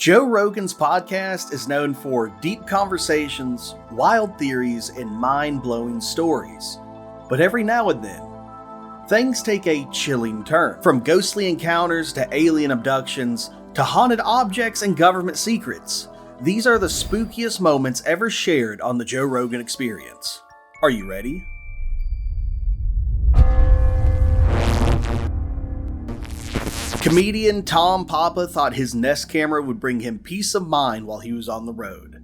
Joe Rogan's podcast is known for deep conversations, wild theories, and mind-blowing stories. But every now and then, things take a chilling turn. From ghostly encounters to alien abductions to haunted objects and government secrets. These are the spookiest moments ever shared on the Joe Rogan Experience. Are you ready? Comedian Tom Papa thought his Nest camera would bring him peace of mind while he was on the road,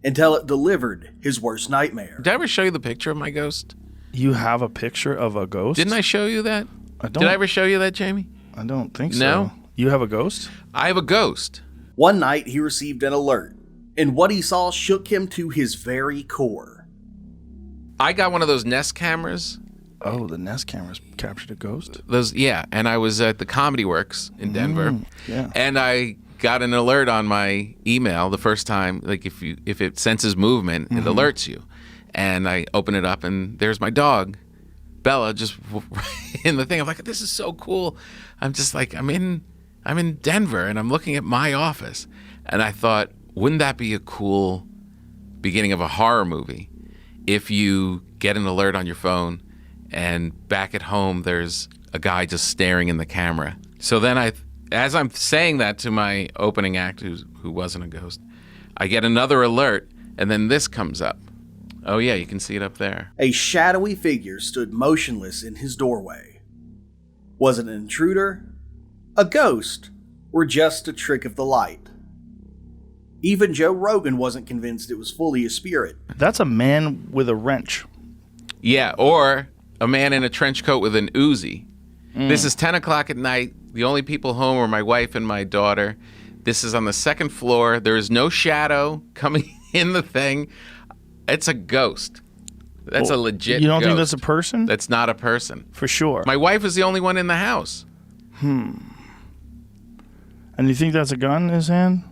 until it delivered his worst nightmare. Did I ever show you the picture of my ghost? You have a picture of a ghost? Didn't I show you that? Did I ever show you that, Jamie? I don't think so. No? You have a ghost? I have a ghost. One night he received an alert, and what he saw shook him to his very core. I got one of those Nest cameras. Oh, the Nest cameras captured a ghost? Yeah, and I was at the Comedy Works in Denver. Yeah. And I got an alert on my email the first time, like if it senses movement, it alerts you. And I open it up and there's my dog, Bella, just in the thing. I'm like, this is so cool. I'm just like, I'm in Denver and I'm looking at my office. And I thought, wouldn't that be a cool beginning of a horror movie if you get an alert on your phone and back at home there's a guy just staring in the camera. So then as I'm saying that to my opening act, who wasn't a ghost, I get another alert, and then this comes up. Oh yeah, you can see it up there. A shadowy figure stood motionless in his doorway. Was it an intruder, a ghost, or just a trick of the light? Even Joe Rogan wasn't convinced it was fully a spirit. That's a man with a wrench. Yeah, or a man in a trench coat with an Uzi. This is 10 o'clock at night. The only people home are my wife and my daughter. This is on the second floor. There is no shadow coming in the thing. It's a ghost. That's a legit ghost. You don't think that's a person? That's not a person. For sure. My wife is the only one in the house. And you think that's a gun in his hand?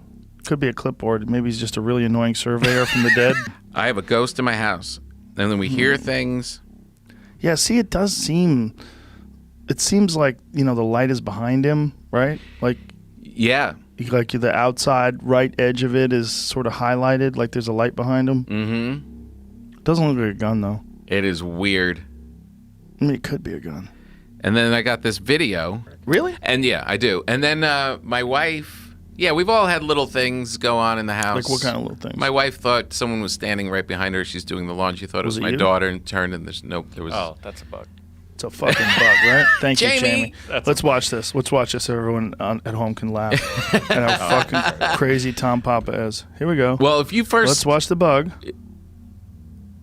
Could be a clipboard. Maybe he's just a really annoying surveyor from the dead. I have a ghost in my house. And then we hear things. Yeah, see, it does seem... It seems like, the light is behind him, right? Like, yeah. Like the outside right edge of it is sort of highlighted, like there's a light behind him. Mm-hmm. Doesn't look like a gun, though. It is weird. I mean, it could be a gun. And then I got this video. Really? And yeah, I do. And then my wife... Yeah, we've all had little things go on in the house. Like what kind of little things? My wife thought someone was standing right behind her. She's doing the lawn. She thought it was my daughter, and turned, and there was... Oh, that's a bug. It's a fucking bug, right? Thank you, Jamie. Jamie. Let's watch this. Let's watch this so everyone at home can laugh at how fucking crazy Tom Papa is. Here we go. Well, if you first... Let's watch the bug.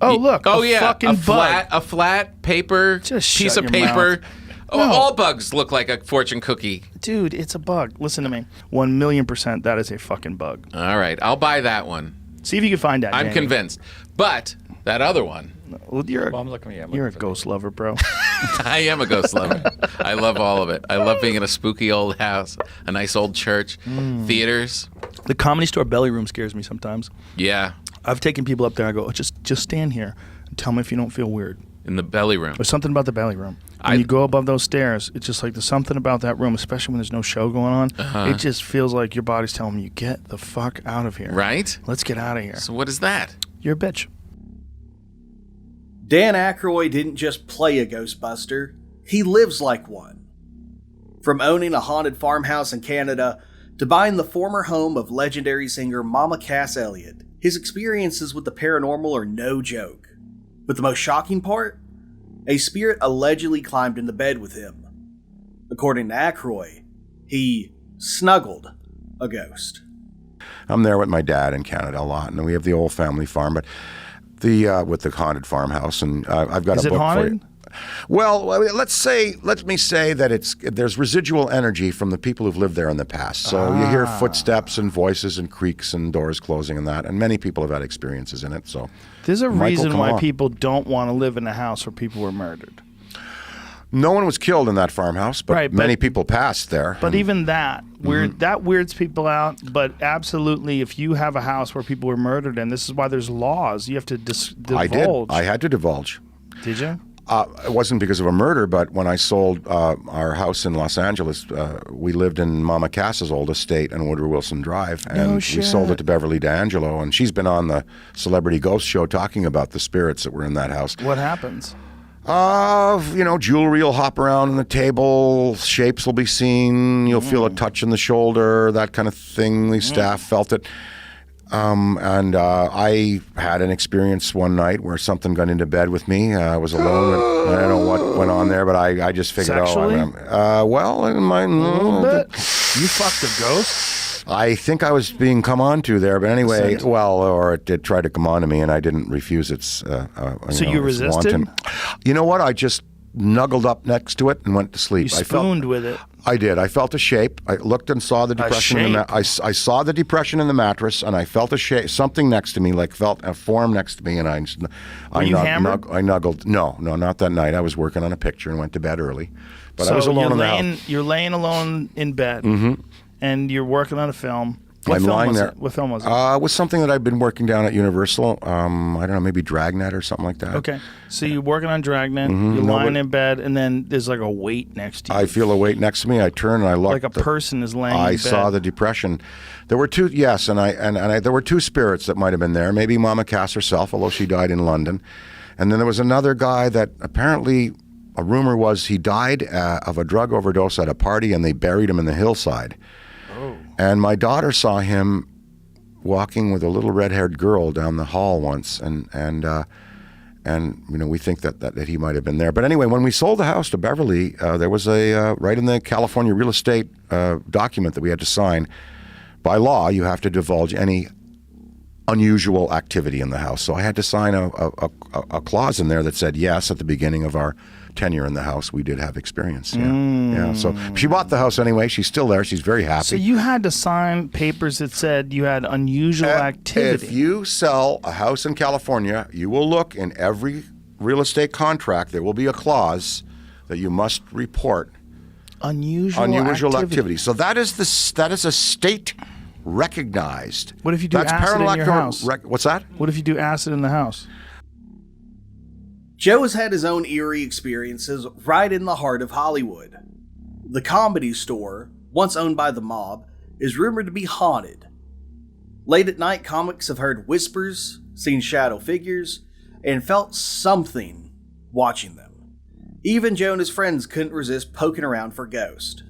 Oh, look. Oh, a yeah. fucking bug. A flat paper Just piece shut of your paper. mouth. Oh, No. all bugs look like a fortune cookie. Dude, it's a bug. Listen to me. 1,000,000% that is a fucking bug. All right. I'll buy that one. See if you can find that, I'm Jamie. convinced. But that other one... Well, you're I'm looking at a ghost lover, bro. I am a ghost lover. I love all of it. I love being in a spooky old house, a nice old church, theaters. The Comedy Store belly room scares me sometimes. Yeah. I've taken people up there. I go, just stand here and tell me if you don't feel weird. In the belly room. There's something about the belly room. When you go above those stairs, it's just like there's something about that room, especially when there's no show going on. It just feels like your body's telling you, get the fuck out of here. Right? Let's get out of here. So what is that? You're a bitch. Dan Aykroyd didn't just play a Ghostbuster, he lives like one. From owning a haunted farmhouse in Canada to buying the former home of legendary singer Mama Cass Elliot, his experiences with the paranormal are no joke. But the most shocking part? A spirit allegedly climbed in the bed with him. According to Aykroyd, he snuggled a ghost. I'm there with my dad in Canada a lot, and we have the old family farm, but with the haunted farmhouse, and I've got a book for you. Well, let me say that there's residual energy from the people who've lived there in the past. So you hear footsteps and voices and creaks and doors closing and that, and many people have had experiences in it. So there's a reason why on. people don't want to live in a house where people were murdered. No one was killed in that farmhouse, but many people passed there. But even that, that weirds people out. But absolutely, if you have a house where people were murdered, and this is why there's laws, you have to divulge. I had to divulge. Did you? It wasn't because of a murder, but when I sold our house in Los Angeles, we lived in Mama Cass's old estate on Woodrow Wilson Drive, and we sold it to Beverly D'Angelo, and she's been on the Celebrity Ghost Show talking about the spirits that were in that house. What happens? Jewelry will hop around on the table, shapes will be seen, you'll feel a touch in the shoulder, that kind of thing. The staff felt it. And I had an experience one night where something got into bed with me. I was alone. I don't know what went on there, but I just figured, Sexually? You fucked a ghost? I think I was being come on to there, but anyway, or it did try to come on to me, and I didn't refuse its. You resisted? Wanton. You know what? I just snuggled up next to it and went to sleep. You spooned with it. I did. I felt a shape. I looked and saw the depression. I saw the depression in the mattress, and I felt a shape, something next to me, felt a form next to me, and Were you hammered? I nuggled. No, not that night. I was working on a picture and went to bed early. But I was alone in the house. You're laying alone in bed, and you're working on a film. I'm lying there. What film was it? It was something that I'd been working down at Universal. I don't know, maybe Dragnet or something like that. Okay. So you're working on Dragnet, you're lying in bed, and then there's like a weight next to you. I feel a weight next to me. I turn and I look. Like a person is laying in bed. I saw the depression. There were two, yes, and there were two spirits that might have been there. Maybe Mama Cass herself, although she died in London. And then there was another guy that apparently, a rumor was he died of a drug overdose at a party, and they buried him in the hillside. And my daughter saw him walking with a little red-haired girl down the hall once, and we think that he might have been there. But anyway, when we sold the house to Beverly, there was right in the California real estate document that we had to sign. By law, you have to divulge any unusual activity in the house. So I had to sign a clause in there that said yes at the beginning of our tenure in the house. We did have experience. Yeah. So she bought the house anyway. She's still there. She's very happy. So you had to sign papers that said you had unusual activity. If you sell a house in California, you will look in every real estate contract. There will be a clause that you must report unusual activity. So that is a state recognized. What if you do acid in your house? What's that? What if you do acid in the house? Joe has had his own eerie experiences right in the heart of Hollywood. The Comedy Store, once owned by the mob, is rumored to be haunted. Late at night, comics have heard whispers, seen shadow figures, and felt something watching them. Even Joe and his friends couldn't resist poking around for ghosts.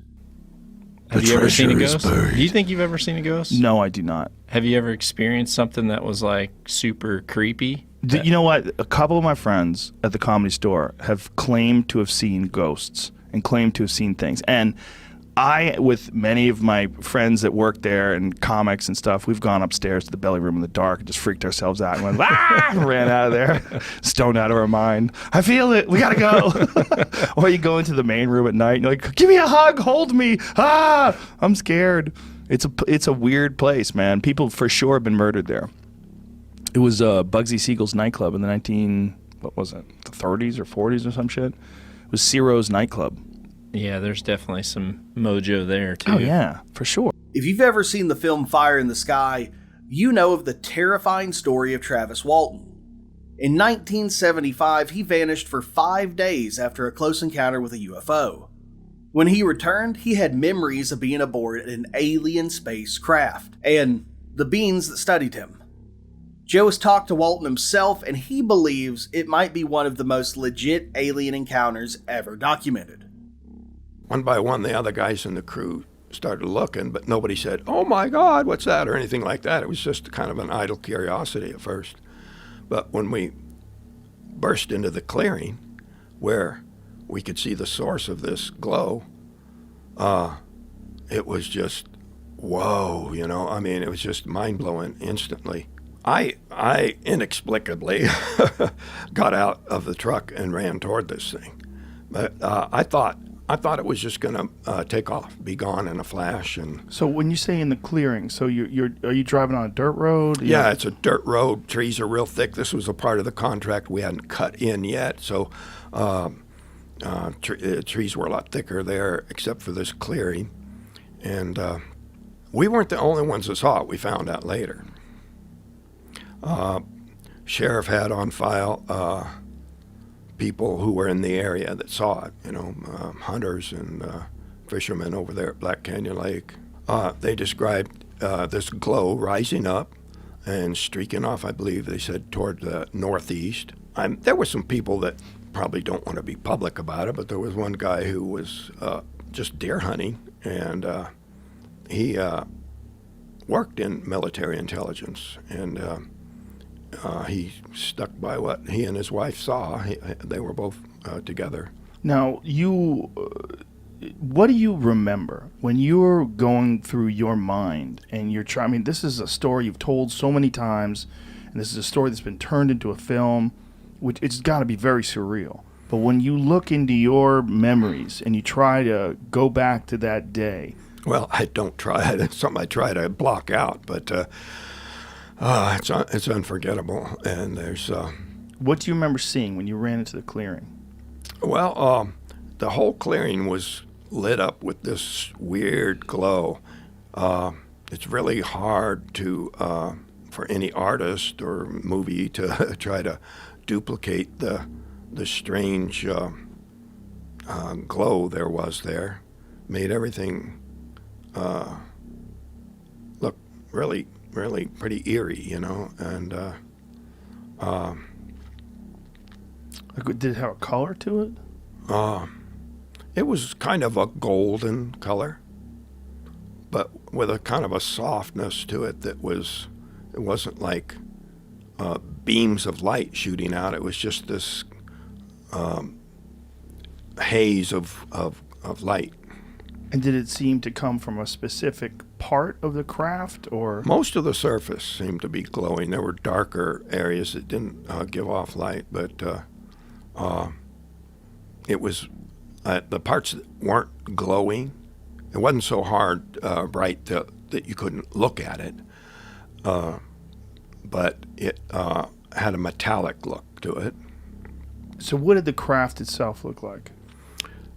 Have you ever seen a ghost? Do you think you've ever seen a ghost? No, I do not. Have you ever experienced something that was like super creepy? You know what? A couple of my friends at the Comedy Store have claimed to have seen ghosts and claimed to have seen things. And I, with many of my friends that work there and comics and stuff, we've gone upstairs to the belly room in the dark and just freaked ourselves out and went, ran out of there, stoned out of our mind. I feel it. We got to go. Or you go into the main room at night and you're like, give me a hug, hold me. I'm scared. It's a weird place, man. People for sure have been murdered there. It was Bugsy Siegel's nightclub in the the 30s or 40s or some shit. It was Ciro's nightclub. Yeah, there's definitely some mojo there, too. Oh, yeah, for sure. If you've ever seen the film Fire in the Sky, you know of the terrifying story of Travis Walton. In 1975, he vanished for 5 days after a close encounter with a UFO. When he returned, he had memories of being aboard an alien spacecraft and the beings that studied him. Joe has talked to Walton himself, and he believes it might be one of the most legit alien encounters ever documented. One by one, the other guys in the crew started looking, but nobody said, "Oh my God, what's that?" or anything like that. It was just kind of an idle curiosity at first. But when we burst into the clearing where we could see the source of this glow, it was just, whoa, I mean, it was just mind-blowing instantly. I inexplicably got out of the truck and ran toward this thing. But I thought it was just going to take off, be gone in a flash. And so when you say in the clearing, so are you driving on a dirt road? Yeah, it's a dirt road. Trees are real thick. This was a part of the contract we hadn't cut in yet, so trees were a lot thicker there, except for this clearing. And we weren't the only ones that saw it. We found out later. Sheriff had on file people who were in the area that saw it, hunters and fishermen over there at Black Canyon Lake. They described this glow rising up and streaking off, I believe they said, toward the northeast. There were some people that probably don't want to be public about it, but there was one guy who was just deer hunting, and he worked in military intelligence, and he stuck by what he and his wife saw. They were both together. Now, what do you remember when you're going through your mind and you're trying? I mean, this is a story you've told so many times, and this is a story that's been turned into a film, which it's got to be very surreal. But when you look into your memories and you try to go back to that day. Well, I don't try. It's something I try to block out, but it's unforgettable. And there's... What do you remember seeing when you ran into the clearing? Well, the whole clearing was lit up with this weird glow. It's really hard to for any artist or movie to try to duplicate the strange glow there was there. Made everything look really, really pretty eerie, and did it have a color to it? It was kind of a golden color, but with a kind of a softness to it it wasn't like beams of light shooting out. It was just this haze of light. And did it seem to come from a specific part of the craft, or? Most of the surface seemed to be glowing. There were darker areas that didn't give off light, but it was the parts that weren't glowing. It wasn't so bright that you couldn't look at it, but it had a metallic look to it. So what did the craft itself look like?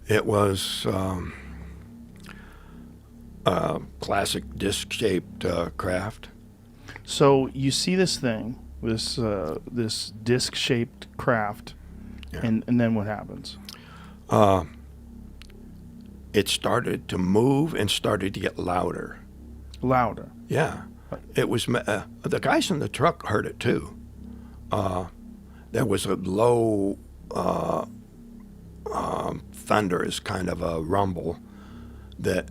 It was classic disc-shaped craft. So you see this thing, this disc-shaped craft, yeah. and then what happens? It started to move and started to get louder. Louder? Yeah. It was the guys in the truck heard it too. There was a low thunderous kind of a rumble that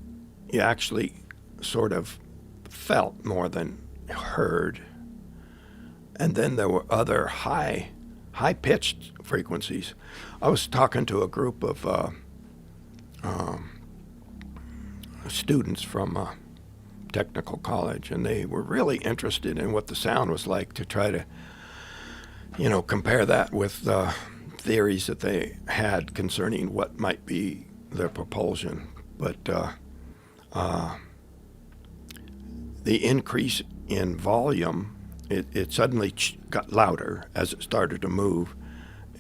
you actually sort of felt more than heard. And then there were other high-pitched frequencies. I was talking to a group of students from technical college, and they were really interested in what the sound was like to try to, compare that with theories that they had concerning what might be their propulsion. But the increase in volume, it suddenly got louder as it started to move.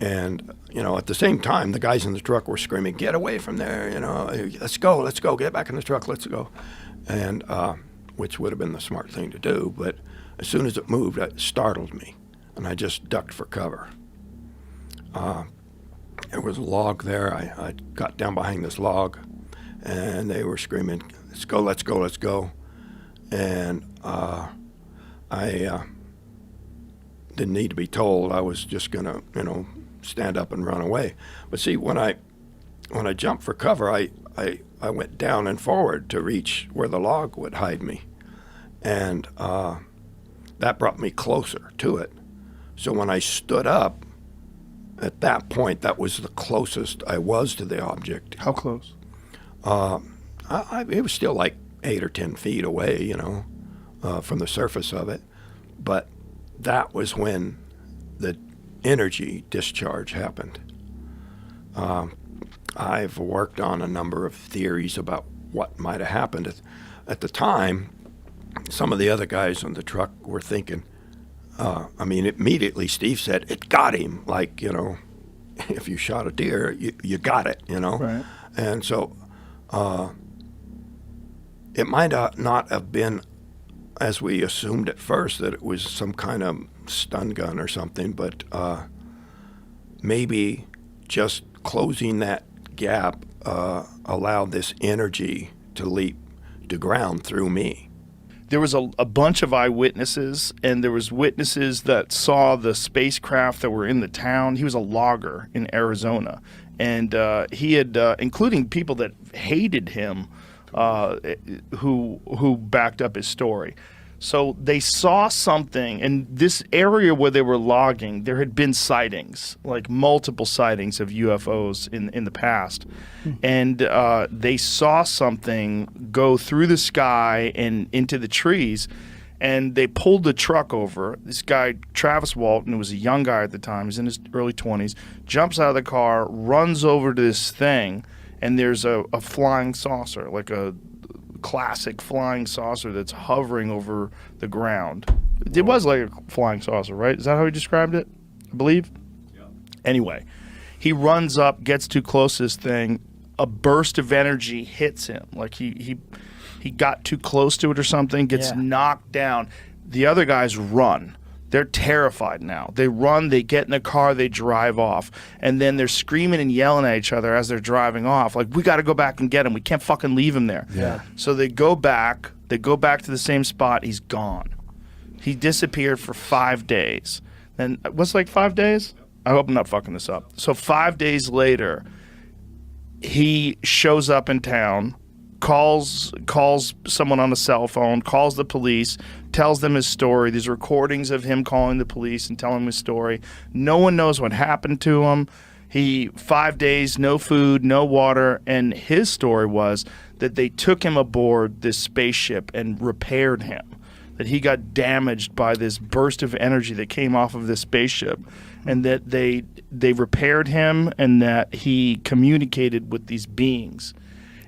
And, at the same time, the guys in the truck were screaming, "Get away from there, let's go, get back in the truck, let's go." And which would have been the smart thing to do. But as soon as it moved, it startled me, and I just ducked for cover. There was a log there. I got down behind this log, and they were screaming, "Let's go, let's go, let's go." And I didn't need to be told. I was just going to, stand up and run away. But see, when I jumped for cover, I went down and forward to reach where the log would hide me. And that brought me closer to it. So when I stood up, at that point, that was the closest I was to the object. How close? It was still like 8 or 10 feet away, from the surface of it. But that was when the energy discharge happened. I've worked on a number of theories about what might have happened. At the time, some of the other guys on the truck were thinking, immediately Steve said, "It got him." Like, if you shot a deer, you got it, Right. And so it might not have been, as we assumed at first, that it was some kind of stun gun or something, but maybe just closing that gap allowed this energy to leap to ground through me. There was a bunch of eyewitnesses, and there was witnesses that saw the spacecraft that were in the town. He was a logger in Arizona, and he had, including people that hated him, who backed up his story. So they saw something in this area where they were logging. There had been sightings, like multiple sightings of UFOs in the past. And they saw something go through the sky and into the trees. And they pulled the truck over. This guy, Travis Walton, who was a young guy at the time, he's in his early 20s, jumps out of the car, runs over to this thing, and there's a flying saucer, like a classic flying saucer that's hovering over the ground. It was like a flying saucer, right? Is that how he described it? I believe? Yeah. Anyway, he runs up, gets too close to this thing. A burst of energy hits him. Like he got too close to it or something, gets knocked down. The other guys run. They're terrified now. They run, they get in the car, they drive off. And then they're screaming and yelling at each other as they're driving off. Like, we got to go back and get him. We can't fucking leave him there. Yeah. So they go back. They go back to the same spot. He's gone. He disappeared for 5 days. And what's like 5 days? I hope I'm not fucking this up. So 5 days later, he shows up in town, calls someone on the cell phone, calls the police, tells them his story. There's recordings of him calling the police and telling his story. No one knows what happened to him. 5 days, no food, no water, and his story was that they took him aboard this spaceship and repaired him, that he got damaged by this burst of energy that came off of this spaceship, and that they repaired him, and that he communicated with these beings.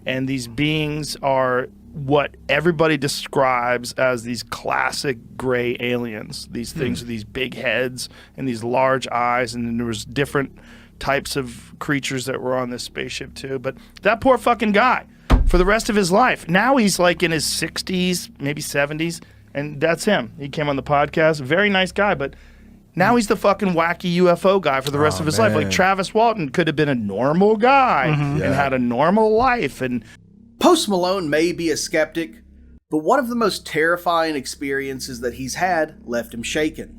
And these beings are what everybody describes as these classic gray aliens. These things with these big heads and these large eyes, and then there was different types of creatures that were on this spaceship too. But that poor fucking guy, for the rest of his life, now he's like in his 60s, maybe 70s, and that's him. He came on the podcast, very nice guy, but now he's the fucking wacky UFO guy for the rest of his life. Like Travis Walton could have been a normal guy and had a normal life. And Post Malone may be a skeptic, but one of the most terrifying experiences that he's had left him shaken.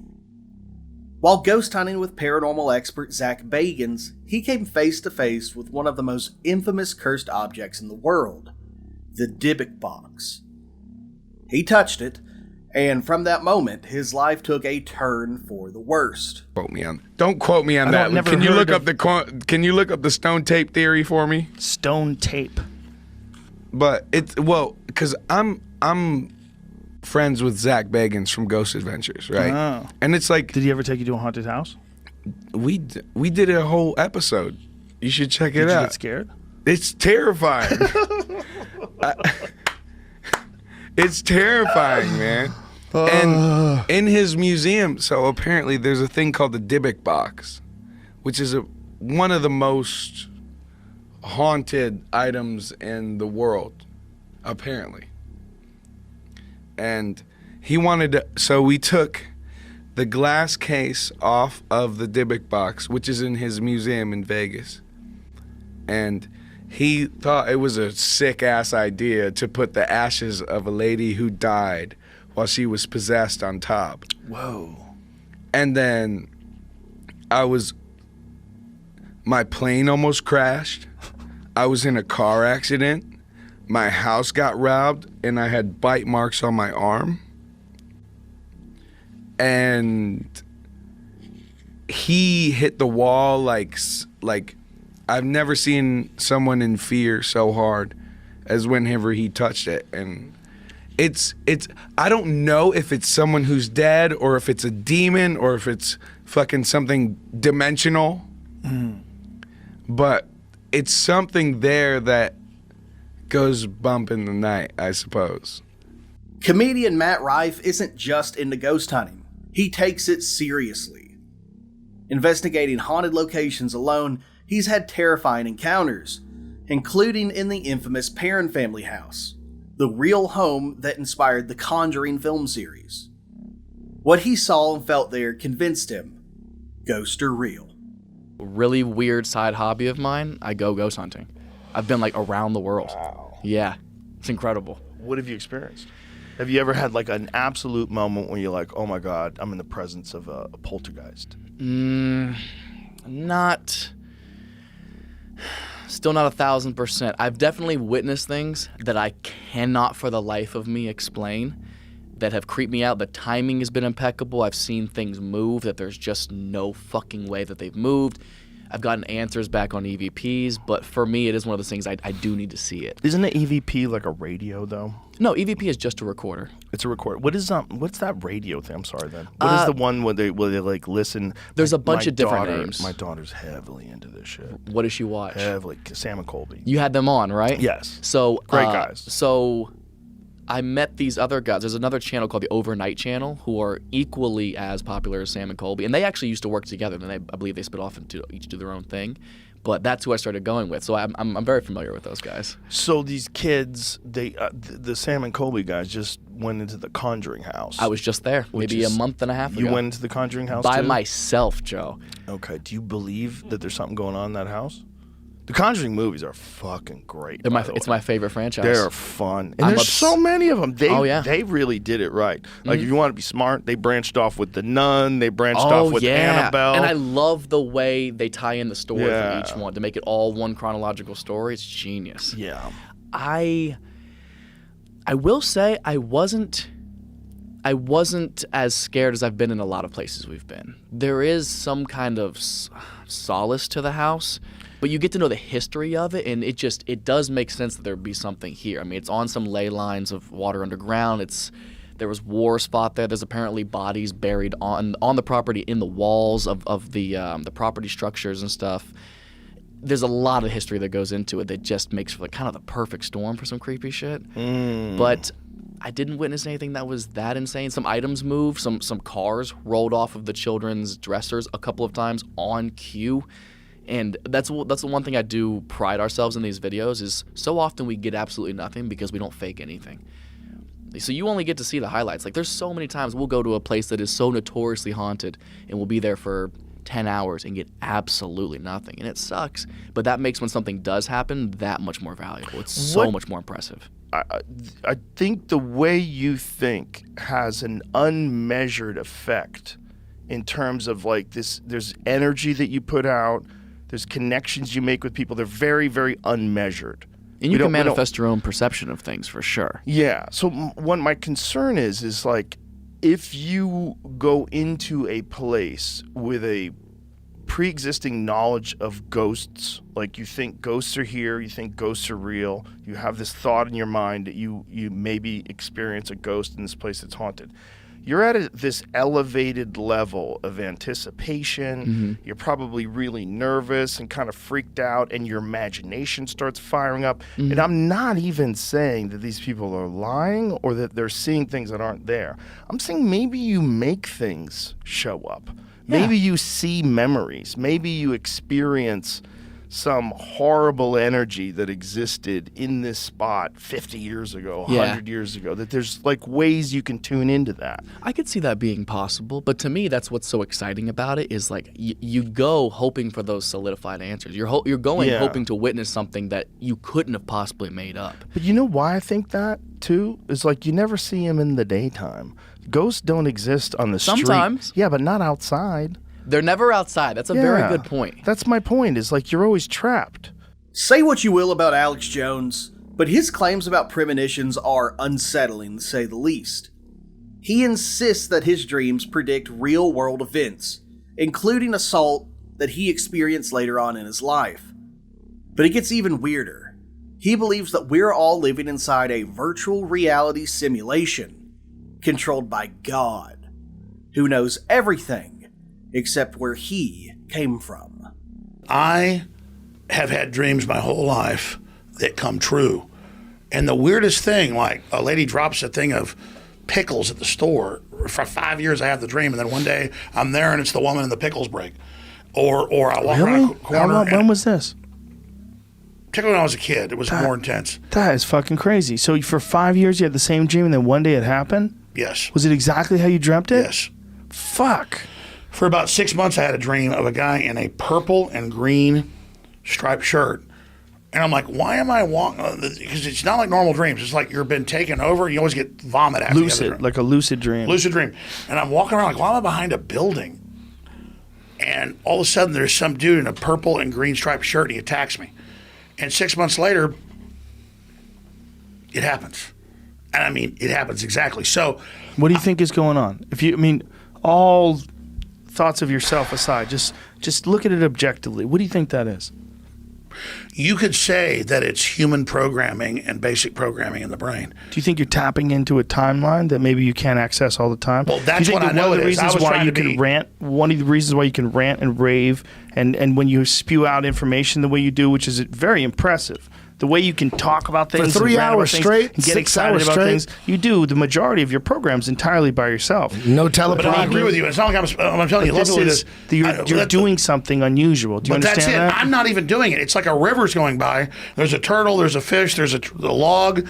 While ghost hunting with paranormal expert Zak Bagans, he came face to face with one of the most infamous cursed objects in the world, the Dibbuk Box. He touched it, and from that moment, his life took a turn for the worst. Don't quote me on that. Can you look up the stone tape theory for me? Stone tape. But because I'm friends with Zak Bagans from Ghost Adventures, right? Oh. And it's like, did he ever take you to a haunted house? We did a whole episode. You should check it out. Did you get scared? It's terrifying. It's terrifying, man. And in his museum, so apparently there's a thing called the Dibbuk Box, which is one of the most haunted items in the world, apparently. And he wanted to, so we took the glass case off of the Dibbuk Box, which is in his museum in Vegas. And he thought it was a sick-ass idea to put the ashes of a lady who died while she was possessed on top. Whoa. And then my plane almost crashed. I was in a car accident. My house got robbed, and I had bite marks on my arm. And he hit the wall like I've never seen someone in fear so hard as whenever he touched it. And it's I don't know if it's someone who's dead or if it's a demon or if it's fucking something dimensional. But it's something there that goes bump in the night, I suppose. Comedian Matt Rife isn't just into ghost hunting. He takes it seriously. Investigating haunted locations alone, he's had terrifying encounters, including in the infamous Perron Family House, the real home that inspired the Conjuring film series. What he saw and felt there convinced him, ghosts are real. really weird side hobby of mine, I go ghost hunting. I've been like around the world. Wow. Yeah, it's incredible. What have you experienced? Have you ever had like an absolute moment where you're like, oh my God, I'm in the presence of a poltergeist? Still not 1,000%. I've definitely witnessed things that I cannot for the life of me explain that have creeped me out. The timing has been impeccable. I've seen things move that there's just no fucking way that they've moved. I've gotten answers back on EVPs, but for me, it is one of those things I do need to see it. Isn't an EVP like a radio though? No, EVP is just a recorder. It's a recorder. What's that radio thing? I'm sorry then. What is the one where they like listen? There's like, a bunch of different daughter, names. My daughter's heavily into this shit. What does she watch? Heavily. Sam and Colby. You had them on, right? Yes. So Great guys. So I met these other guys. There's another channel called the Overnight Channel who are equally as popular as Sam and Colby, and they actually used to work together. And I believe they split off and each do their own thing. But that's who I started going with. So I'm very familiar with those guys. So these kids, the Sam and Colby guys just went into the Conjuring house. I was just there, maybe a month and a half ago. You went into the Conjuring house by too? myself, Joe. Okay. Do you believe that there's something going on in that house? The Conjuring movies are fucking great. It's my favorite franchise. They're fun. And there's so many of them. They really did it right. Like, if you want to be smart, they branched off with The Nun. They branched off with Annabelle. And I love the way they tie in the story for each one to make it all one chronological story. It's genius. Yeah. I will say I wasn't as scared as I've been in a lot of places we've been. There is some kind of solace to the house. But you get to know the history of it, and it does make sense that there would be something here. I mean, it's on some ley lines of water underground. There was wars fought there. There's apparently bodies buried on the property in the walls of the property structures and stuff. There's a lot of history that goes into it that just makes for kind of the perfect storm for some creepy shit. But I didn't witness anything that was that insane. Some items moved. Some cars rolled off of the children's dressers a couple of times on cue. And that's the one thing I do pride ourselves in these videos is so often we get absolutely nothing because we don't fake anything. So you only get to see the highlights. Like there's so many times we'll go to a place that is so notoriously haunted and we'll be there for 10 hours and get absolutely nothing. And it sucks. But that makes when something does happen that much more valuable. It's so much more impressive. I think the way you think has an unmeasured effect in terms of like this. There's energy that you put out. There's connections you make with people. They're very, very unmeasured. And you can manifest your own perception of things for sure. Yeah. So what my concern is like if you go into a place with a pre-existing knowledge of ghosts, like you think ghosts are here, you think ghosts are real, you have this thought in your mind that you maybe experience a ghost in this place that's haunted. You're at this elevated level of anticipation. Mm-hmm. You're probably really nervous and kind of freaked out, and your imagination starts firing up. Mm-hmm. And I'm not even saying that these people are lying or that they're seeing things that aren't there. I'm saying maybe you make things show up. Yeah. Maybe you see memories. Maybe you experience some horrible energy that existed in this spot 50 years ago, 100 years ago, that there's like ways you can tune into that. I could see that being possible, but to me, that's what's so exciting about it is like you go hoping for those solidified answers. You're going hoping to witness something that you couldn't have possibly made up. But you know why I think that too? Is like you never see them in the daytime. Ghosts don't exist on the street. Sometimes. Yeah, but not outside. They're never outside. That's a very good point. That's my point, is like you're always trapped. Say what you will about Alex Jones, but his claims about premonitions are unsettling, to say the least. He insists that his dreams predict real-world events, including assault that he experienced later on in his life. But it gets even weirder. He believes that we're all living inside a virtual reality simulation, controlled by God, who knows everything except where he came from. I have had dreams my whole life that come true. And the weirdest thing, like a lady drops a thing of pickles at the store. For 5 years I have the dream, and then one day I'm there and it's the woman in the pickles break. Or I walk around a corner. When was this? Particularly when I was a kid, it was more intense. That is fucking crazy. So for 5 years you had the same dream and then one day it happened? Yes. Was it exactly how you dreamt it? Yes. Fuck. For about 6 months, I had a dream of a guy in a purple and green striped shirt. And I'm like, why am I walking? Because it's not like normal dreams. It's like you've been taken over. You always get vomit after lucid, like a lucid dream. Lucid dream. And I'm walking around like, why am I behind a building? And all of a sudden, there's some dude in a purple and green striped shirt, and he attacks me. And 6 months later, it happens. And I mean, it happens exactly. So, what do you think is going on? All thoughts of yourself aside, just look at it objectively. What do you think that is? You could say that it's human programming and basic programming in the brain. Do you think you're tapping into a timeline that maybe you can't access all the time? Well, that's what I know it is. One of the reasons why you can rant and rave and when you spew out information the way you do, which is very impressive. The way you can talk about things for 3 hours straight, and get excited about things. You do the majority of your programs entirely by yourself. No teleprompter. But I agree with you. It's not like I'm telling you. You're doing something unusual. Do you understand that? I'm not even doing it. It's like a river's going by. There's a turtle. There's a fish. There's a log.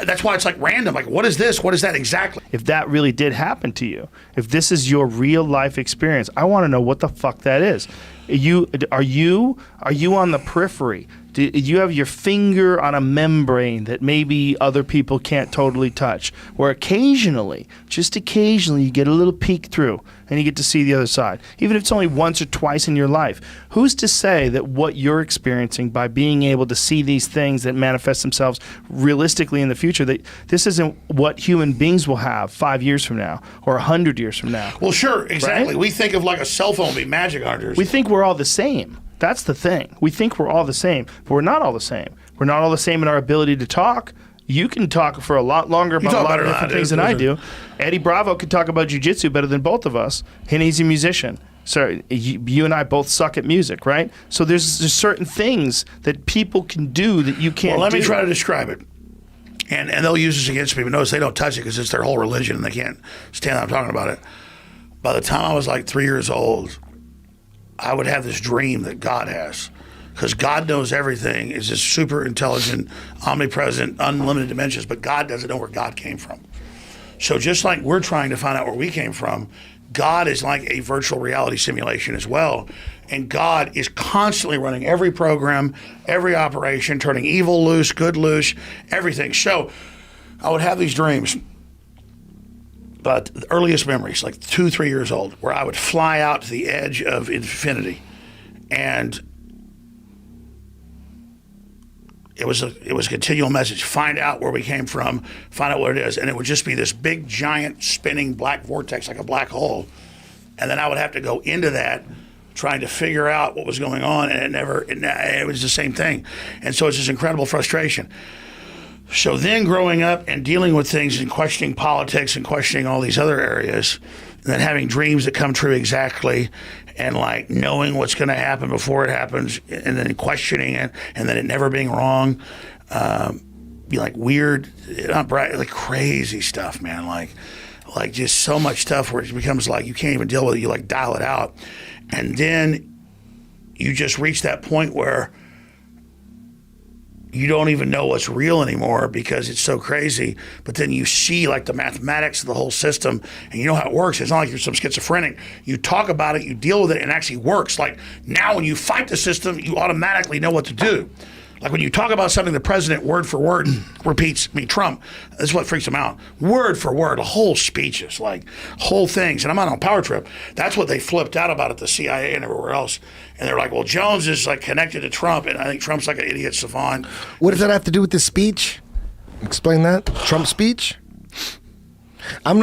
That's why it's like random. Like, what is this? What is that exactly? If that really did happen to you, if this is your real life experience, I want to know what the fuck that is. Are you on the periphery? Do you have your finger on a membrane that maybe other people can't totally touch? Where occasionally, just occasionally, you get a little peek through and you get to see the other side. Even if it's only once or twice in your life. Who's to say that what you're experiencing by being able to see these things that manifest themselves realistically in the future, that this isn't what human beings will have 5 years from now or 100 years from now? Well, sure, exactly. Right? We think of like a cell phone being magic on ours. We think we're all the same. That's the thing. We think we're all the same, but we're not all the same. We're not all the same in our ability to talk. You can talk for a lot longer about a lot of different things than I do. Eddie Bravo could talk about jiu-jitsu better than both of us, and he's a musician. So you and I both suck at music, right? So there's certain things that people can do that you can't do. Well, let me try to describe it. And they'll use this against me, but notice they don't touch it because it's their whole religion and they can't stand up talking about it. By the time I was like 3 years old, I would have this dream that God has, because God knows everything, is this super intelligent, omnipresent, unlimited dimensions, but God doesn't know where God came from. So just like we're trying to find out where we came from, God is like a virtual reality simulation as well. And God is constantly running every program, every operation, turning evil loose, good loose, everything. So I would have these dreams. But the earliest memories, like 2-3 years old, where I would fly out to the edge of infinity, and it was a continual message: find out where we came from, find out what it is, and it would just be this big, giant, spinning black vortex, like a black hole, and then I would have to go into that, trying to figure out what was going on, and it was the same thing, and so it's this incredible frustration. So then growing up and dealing with things and questioning politics and questioning all these other areas, and then having dreams that come true exactly, and like knowing what's going to happen before it happens, and then questioning it, and then it never being wrong, be like weird, not bright, like crazy stuff, man. Like just so much stuff where it becomes like you can't even deal with it. You like dial it out, and then you just reach that point where you don't even know what's real anymore because it's so crazy. But then you see like the mathematics of the whole system, and you know how it works. It's not like you're some schizophrenic. You talk about it, you deal with it, and it actually works. Like now when you fight the system, you automatically know what to do. Like when you talk about something the president word for word repeats, Trump, that's what freaks him out. Word for word, a whole speeches, like whole things. And I'm not on a power trip. That's what they flipped out about at the CIA and everywhere else. And they're like, well, Jones is like connected to Trump, and I think Trump's like an idiot savant. What does that have to do with this speech? Explain that. Trump's speech? I'm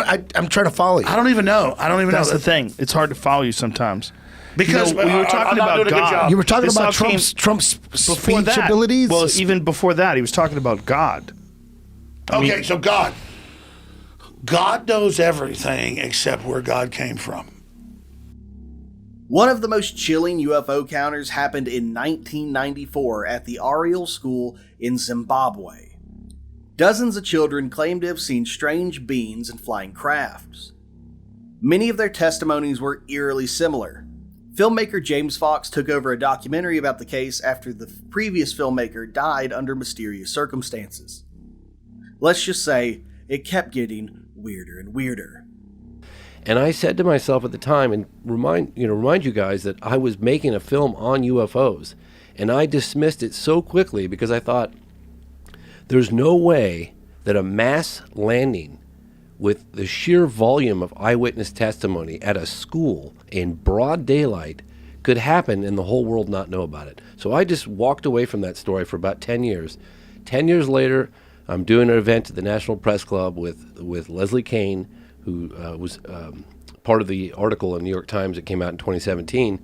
trying to follow you. I don't even know. That's the thing. It's hard to follow you sometimes. Because we were talking about God. You were talking about Trump's speech abilities? Well, even before that, he was talking about God. So God. God knows everything except where God came from. One of the most chilling UFO encounters happened in 1994 at the Ariel School in Zimbabwe. Dozens of children claimed to have seen strange beings and flying crafts. Many of their testimonies were eerily similar. Filmmaker James Fox took over a documentary about the case after the previous filmmaker died under mysterious circumstances. Let's just say, it kept getting weirder and weirder. And I said to myself at the time, and remind you guys that I was making a film on UFOs, and I dismissed it so quickly because I thought there's no way that a mass landing with the sheer volume of eyewitness testimony at a school in broad daylight could happen and the whole world not know about it. So I just walked away from that story for about 10 years. 10 years later, I'm doing an event at the National Press Club with Leslie Kean, who was part of the article in the New York Times that came out in 2017.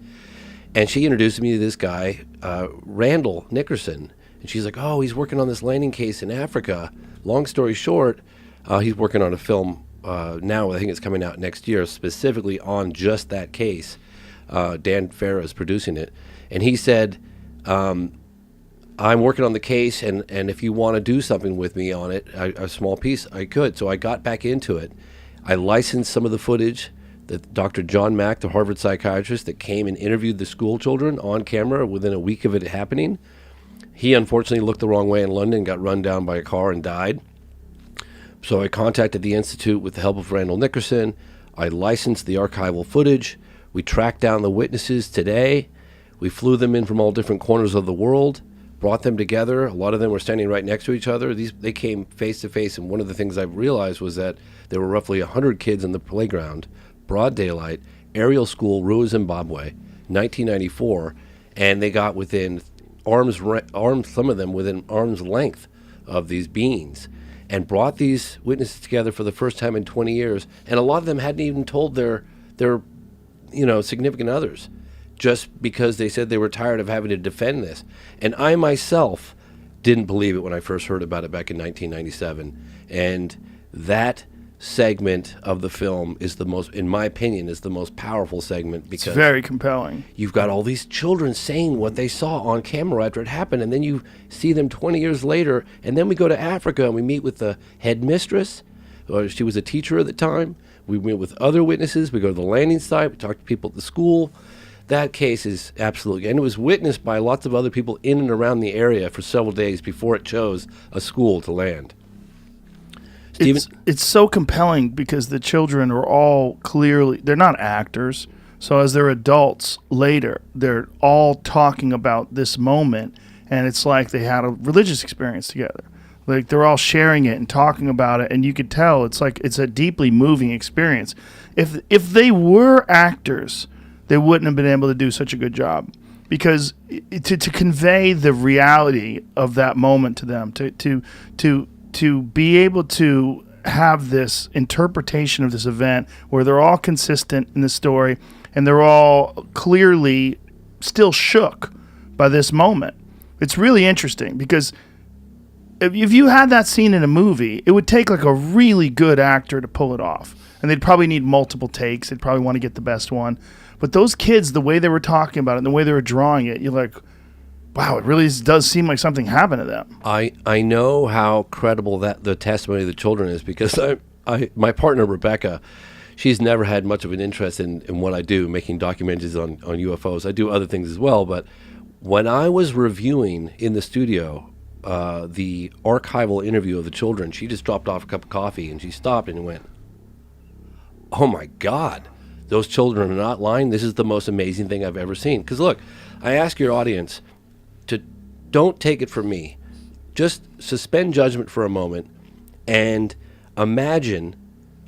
And she introduced me to this guy, Randall Nickerson. And she's like, oh, he's working on this landing case in Africa. Long story short, he's working on a film now. I think it's coming out next year, specifically on just that case. Dan Farah is producing it. And he said, I'm working on the case, and if you want to do something with me on it, a small piece, I could. So I got back into it. I licensed some of the footage that Dr. John Mack, the Harvard psychiatrist that came and interviewed the school children on camera within a week of it happening. He unfortunately looked the wrong way in London, got run down by a car and died. So I contacted the Institute with the help of Randall Nickerson. I licensed the archival footage. We tracked down the witnesses today. We flew them in from all different corners of the world, brought them together. A lot of them were standing right next to each other. They came face to face, and one of the things I realized was that there were roughly 100 kids in the playground, broad daylight, aerial school, Rua, Zimbabwe, 1994, and they got within some of them within arm's length of these beings, and brought these witnesses together for the first time in 20 years. And a lot of them hadn't even told their significant others, just because they said they were tired of having to defend this. And I myself didn't believe it when I first heard about it back in 1997. And that segment of the film is the most, in my opinion, is the most powerful segment, because it's very compelling. You've got all these children saying what they saw on camera after it happened, and then you see them 20 years later, and then we go to Africa and we meet with the headmistress, or she was a teacher at the time. We meet with other witnesses. We go to the landing site. We talk to people at the school. That case is absolutely, and it was witnessed by lots of other people in and around the area for several days before it chose a school to land. It's so compelling because the children are all clearly, they're not actors. So as they're adults later, they're all talking about this moment, and it's like they had a religious experience together. Like they're all sharing it and talking about it, and you could tell it's like it's a deeply moving experience. If they were actors, they wouldn't have been able to do such a good job, because to convey the reality of that moment to them, to be able to have this interpretation of this event where they're all consistent in the story and they're all clearly still shook by this moment. It's really interesting, because if you had that scene in a movie, it would take like a really good actor to pull it off. And they'd probably need multiple takes. They'd probably want to get the best one. But those kids, the way they were talking about it and the way they were drawing it, you're like, wow, it really does seem like something happened to them. I know how credible that the testimony of the children is, because my partner, Rebecca, she's never had much of an interest in what I do, making documentaries on UFOs. I do other things as well, but when I was reviewing in the studio the archival interview of the children, she just dropped off a cup of coffee and she stopped and went, oh my God, those children are not lying. This is the most amazing thing I've ever seen. Because look, I ask your audience to don't take it from me. Just suspend judgment for a moment and imagine,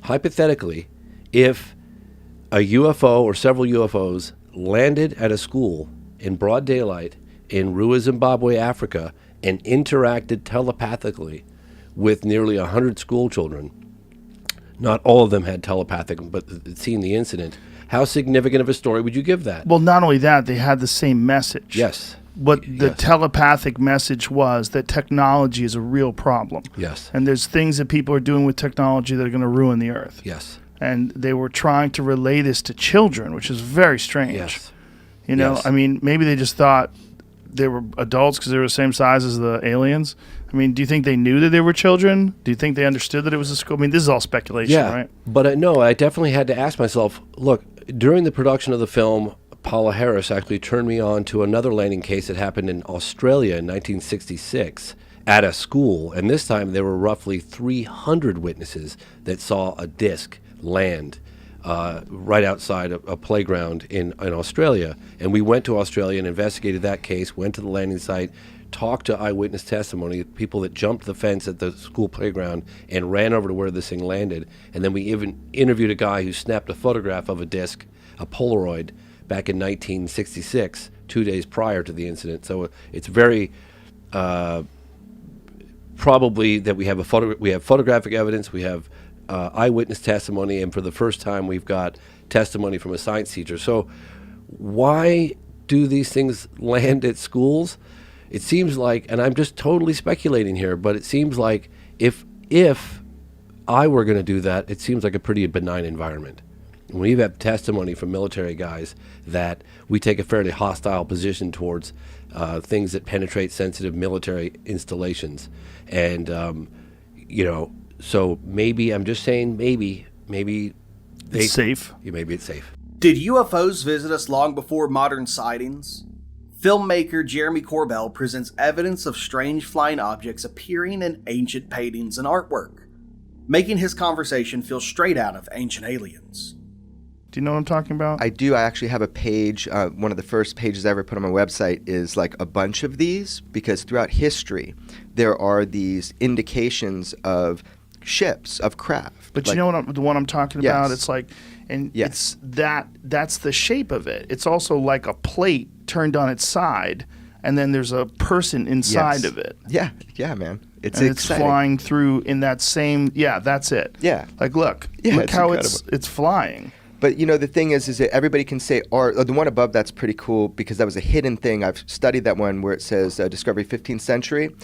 hypothetically, if a UFO or several UFOs landed at a school in broad daylight in Rua, Zimbabwe, Africa, and interacted telepathically with nearly 100 school children. Not all of them had telepathic, but seen the incident. How significant of a story would you give that? Well, not only that, they had the same message. Yes. What the telepathic message was that technology is a real problem. Yes. And there's things that people are doing with technology that are going to ruin the earth. Yes. And they were trying to relay this to children, which is very strange. Yes. You know, Yes. I mean, maybe they just thought they were adults because they were the same size as the aliens. I mean, do you think they knew that they were children? Do you think they understood that it was a school? I mean, this is all speculation, right? But no, I definitely had to ask myself, look, during the production of the film, Paula Harris actually turned me on to another landing case that happened in Australia in 1966 at a school. And this time there were roughly 300 witnesses that saw a disc land right outside a playground in Australia. And we went to Australia and investigated that case, went to the landing site, talked to eyewitness testimony, people that jumped the fence at the school playground and ran over to where this thing landed. And then we even interviewed a guy who snapped a photograph of a disc, a Polaroid, back in 1966, 2 days prior to the incident. So it's very probably that we have photographic evidence, we have eyewitness testimony, and for the first time we've got testimony from a science teacher. So why do these things land at schools? It seems like, and I'm just totally speculating here, but it seems like if I were going to do that, it seems like a pretty benign environment. When you have testimony from military guys that we take a fairly hostile position towards things that penetrate sensitive military installations, and so maybe I'm just saying maybe it's safe. Maybe it's safe. Did UFOs visit us long before modern sightings? Filmmaker Jeremy Corbell presents evidence of strange flying objects appearing in ancient paintings and artwork, making his conversation feel straight out of Ancient Aliens. Do you know what I'm talking about? I do. I actually have a page. One of the first pages I ever put on my website is like a bunch of these, because throughout history, there are these indications of ships, of craft. But like, you know the one I'm talking yes. about? It's like, and yes. that's the shape of it. It's also like a plate turned on its side, and then there's a person inside of it. Yeah, man. It's and exciting. It's flying through in that same. Yeah, that's it. Yeah. Like, look it's how incredible. it's flying. But the thing is that everybody can say art. The one above that's pretty cool because that was a hidden thing. I've studied that one where it says Discovery 15th century.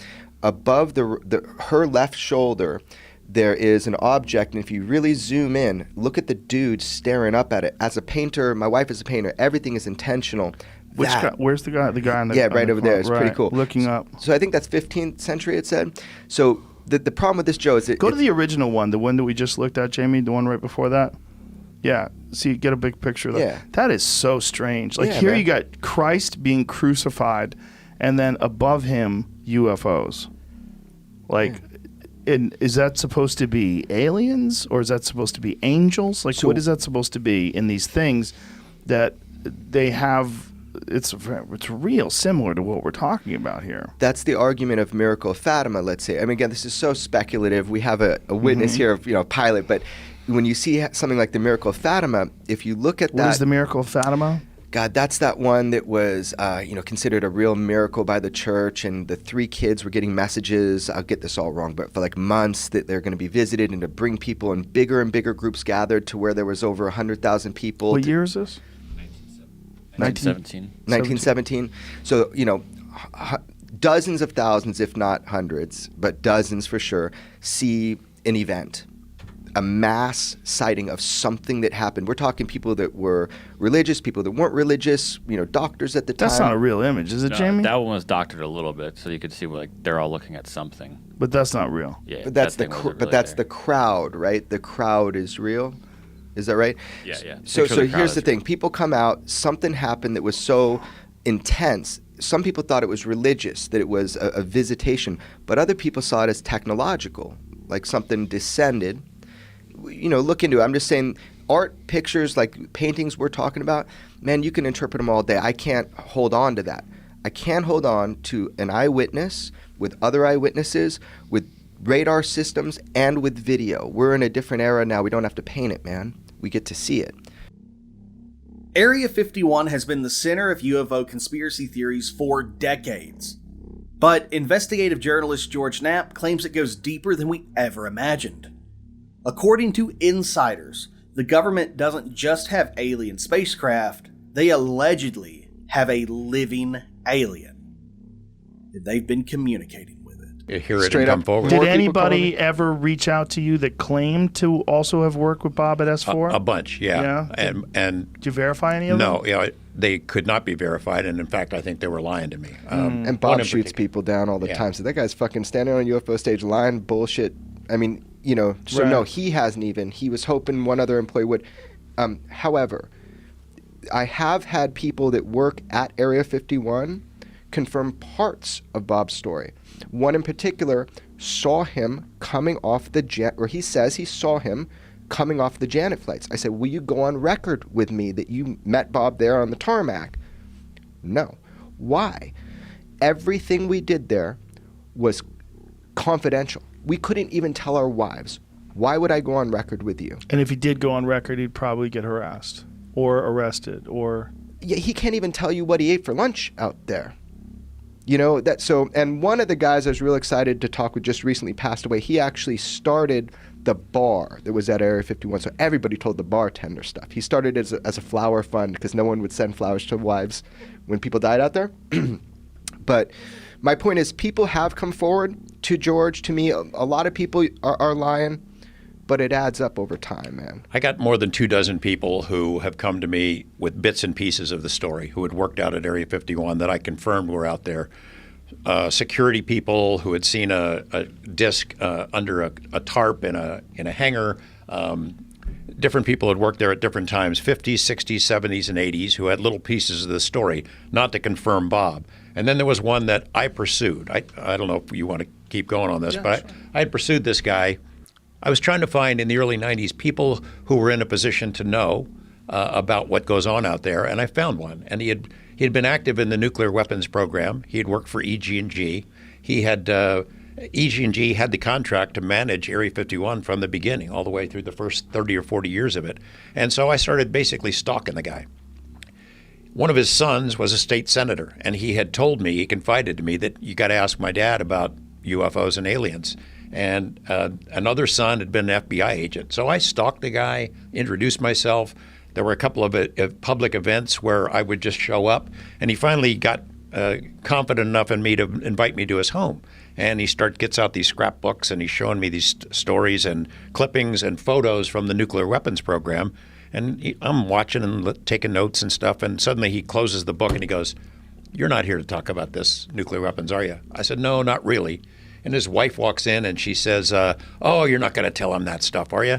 Above her left shoulder, there is an object, and if you really zoom in, look at the dude staring up at it. As a painter, my wife is a painter. Everything is intentional. Which guy? Where's the guy? The guy on the right over there. It's right. pretty cool. Looking up. So I think that's 15th century. It said. So the problem with this, Joe, is go to the original one, the one that we just looked at, Jamie. The one right before that. Yeah. See, get a big picture of that. Yeah. That is so strange. Like here, you got Christ being crucified, and then above him UFOs. Like. And is that supposed to be aliens, or is that supposed to be angels? Like, what is that supposed to be in these things that they have? It's real similar to what we're talking about here. That's the argument of Miracle of Fatima, let's say. I mean, again, this is so speculative. We have a witness here of pilot, but when you see something like the Miracle of Fatima, if you look at that... What is the Miracle of Fatima? God, that's that one that was, considered a real miracle by the church, and the 3 kids were getting messages, I'll get this all wrong, but for like months that they're going to be visited and to bring people, and bigger groups gathered to where there was over 100,000 people. What year is this? 1917. So, dozens of thousands, if not hundreds, but dozens for sure, see an event. A mass sighting of something that happened. We're talking people that were religious, people that weren't religious, doctors at the time. That's not a real image, is it, Jamie? That one was doctored a little bit, so you could see they're all looking at something. But that's not real. Yeah, but that's the crowd, right? The crowd is real. Is that right? Yeah. So here's the thing. People come out, something happened that was so intense. Some people thought it was religious, that it was a visitation, but other people saw it as technological, like something descended. Look into it. I'm just saying, art, pictures, like paintings we're talking about, man, you can interpret them all day. I can't hold on to that. I can hold on to an eyewitness with other eyewitnesses, with radar systems, and with video. We're in a different era now. We don't have to paint it, man. We get to see it. Area 51 has been the center of UFO conspiracy theories for decades. But investigative journalist George Knapp claims it goes deeper than we ever imagined. According to insiders, the government doesn't just have alien spacecraft, they allegedly have a living alien. They've been communicating with it. You hear it and come forward. Did anybody ever reach out to you that claimed to also have worked with Bob at S4? A bunch, yeah. And did you verify any of them? No, they could not be verified, and in fact, I think they were lying to me. And Bob shoots people down all the time, so that guy's fucking standing on a UFO stage lying bullshit. I mean, no, he hasn't even. He was hoping one other employee would. However, I have had people that work at Area 51 confirm parts of Bob's story. One in particular saw him coming off the jet, or he says he saw him coming off the Janet flights. I said, will you go on record with me that you met Bob there on the tarmac? No. Why? Everything we did there was confidential. We couldn't even tell our wives. Why would I go on record with you? And if he did go on record, he'd probably get harassed or arrested or... Yeah, he can't even tell you what he ate for lunch out there. You know, that. So, and one of the guys I was real excited to talk with just recently passed away. He actually started the bar that was at Area 51. So everybody told the bartender stuff. He started as a flower fund because no one would send flowers to wives when people died out there. But my point is, people have come forward to George, to me. A lot of people are lying, but it adds up over time, man. I got more than 24 people who have come to me with bits and pieces of the story, who had worked out at Area 51 that I confirmed were out there. Security people who had seen a disc under a tarp in a hangar. Different people had worked there at different times, 50s, 60s, 70s, and 80s, who had little pieces of the story, not to confirm Bob. And then there was one that I pursued. I don't know if you want to keep going on this, but sure. I had pursued this guy. I was trying to find in the early 90s people who were in a position to know about what goes on out there, and I found one. And he had been active in the nuclear weapons program. He had worked for EG&G. He had EG&G had the contract to manage Area 51 from the beginning, all the way through the first 30 or 40 years of it. And so I started basically stalking the guy. One of his sons was a state senator, and he had told me, he confided to me, that you got to ask my dad about UFOs and aliens. And another son had been an FBI agent. So I stalked the guy, introduced myself. There were a couple of public events where I would just show up, and he finally got confident enough in me to invite me to his home. And he gets out these scrapbooks, and he's showing me these stories and clippings and photos from the nuclear weapons program. And I'm watching and taking notes and stuff, and suddenly he closes the book and he goes, "You're not here to talk about this nuclear weapons, are you?" I said, "No, not really." And his wife walks in and she says, "Oh, you're not going to tell him that stuff, are you?"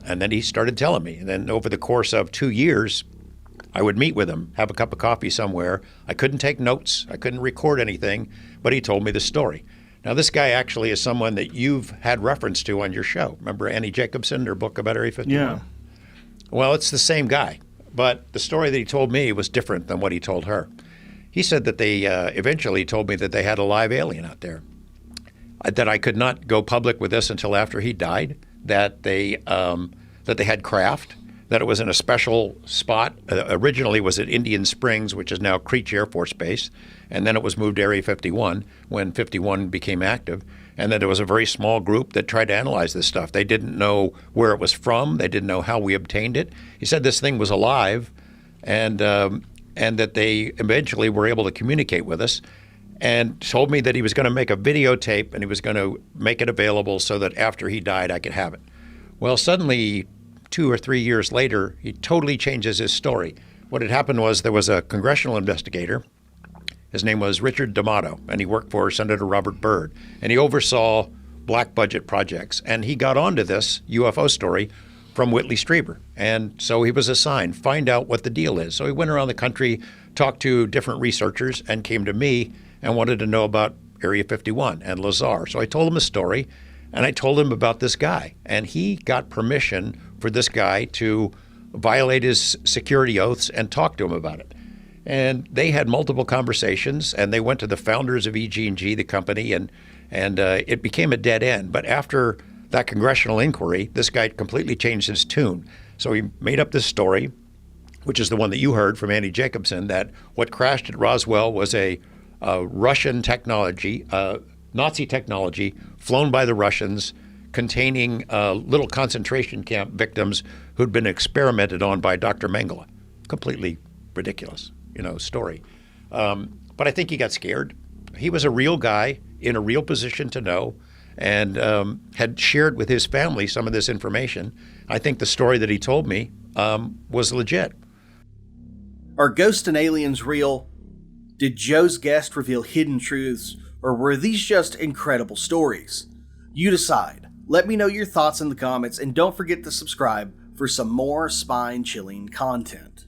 And then he started telling me. And then over the course of 2 years, I would meet with him, have a cup of coffee somewhere. I couldn't take notes. I couldn't record anything, but he told me the story. Now, this guy actually is someone that you've had reference to on your show. Remember Annie Jacobson, her book about Area 51? Yeah. Well, it's the same guy, but the story that he told me was different than what he told her. He said that they eventually told me that they had a live alien out there, that I could not go public with this until after he died, that they had craft, that it was in a special spot. Originally it was at Indian Springs, which is now Creech Air Force Base, and then it was moved to Area 51 when 51 became active, and that it was a very small group that tried to analyze this stuff. They didn't know where it was from. They didn't know how we obtained it. He said this thing was alive, and that they eventually were able to communicate with us, and told me that he was going to make a videotape and he was going to make it available so that after he died I could have it. Well, suddenly 2 or 3 years later, he totally changes his story. What had happened was there was a congressional investigator. His name was Richard D'Amato, and he worked for Senator Robert Byrd, and he oversaw black budget projects. And he got onto this UFO story from Whitley Strieber. And so he was assigned, find out what the deal is. So he went around the country, talked to different researchers, and came to me and wanted to know about Area 51 and Lazar. So I told him the story, and I told him about this guy. And he got permission for this guy to violate his security oaths and talk to him about it. And they had multiple conversations, and they went to the founders of EG&G, the company, and it became a dead end. But after that congressional inquiry, this guy completely changed his tune. So he made up this story, which is the one that you heard from Andy Jacobson, that what crashed at Roswell was a Russian technology, Nazi technology, flown by the Russians, containing little concentration camp victims who'd been experimented on by Dr. Mengele. Completely ridiculous, story. But I think he got scared. He was a real guy in a real position to know, and had shared with his family some of this information. I think the story that he told me was legit. Are ghosts and aliens real? Did Joe's guest reveal hidden truths, or were these just incredible stories? You decide. Let me know your thoughts in the comments, and don't forget to subscribe for some more spine-chilling content.